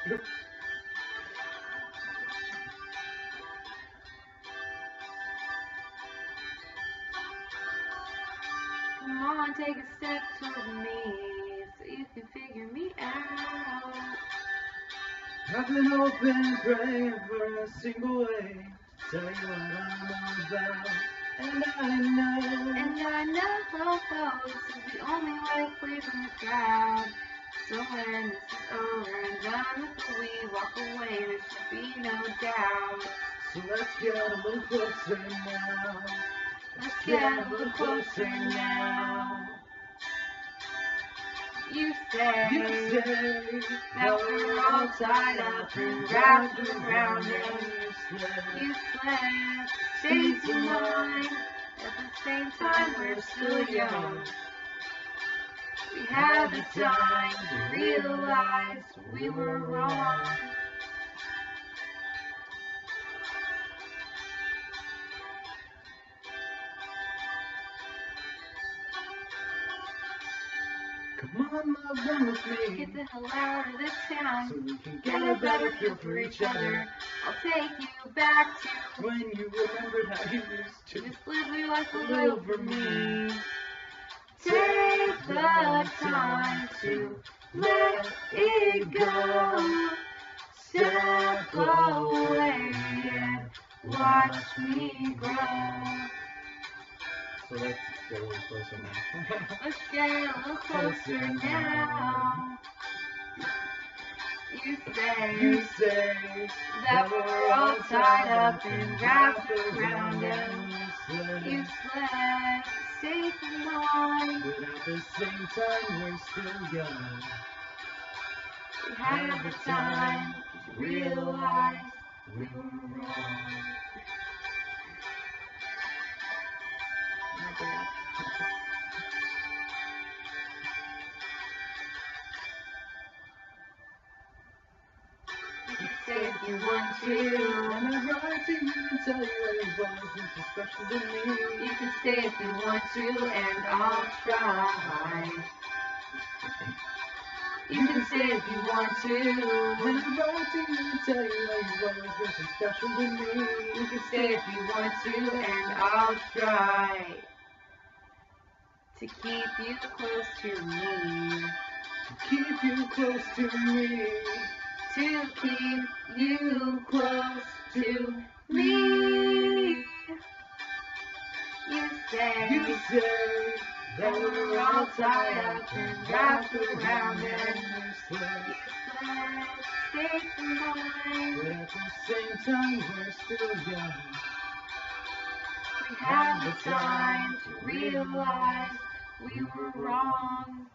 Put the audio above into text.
Come on, take a step toward me so you can figure me out. I've been hoping, praying for a single way to tell you what I'm all about. And I know This is the only way of pleasing the crowd. So when this is over and done with, we walk away, there should be no doubt. So let's get a little closer now. Let's get a little closer now. You say that we're all tied up and wrapped around it. You slay, chasing mine. At the same time, we're still young. We had the time to realize we were wrong. Come on, love, run with me. Get the hell out of this town So we can get a better feel for each other. I'll take you back to when you remembered how you used to just live your life a little for me. Take the time to let it go. Step away and watch me grow. So let's get a little closer now. Let's get a little closer now. You say that we're all tied up and wrapped around us. You slay, safe and mine. But at the same time, we're still young. We had the time to realize we were wrong. You can say if you want to. And I'd write to you and tell you everybody's so special to me. You can stay if you want to, and I'll try. You can stay if you want to. And I'd write to you and tell you everybody's so special to me. You can stay if you want to, and I'll try to keep you close to me. To keep you close to me. To keep you close to me. You say that we're all tied up and wrapped around it. You Stay in mind. but at the same time, we're still young. We had the time to realize we were wrong.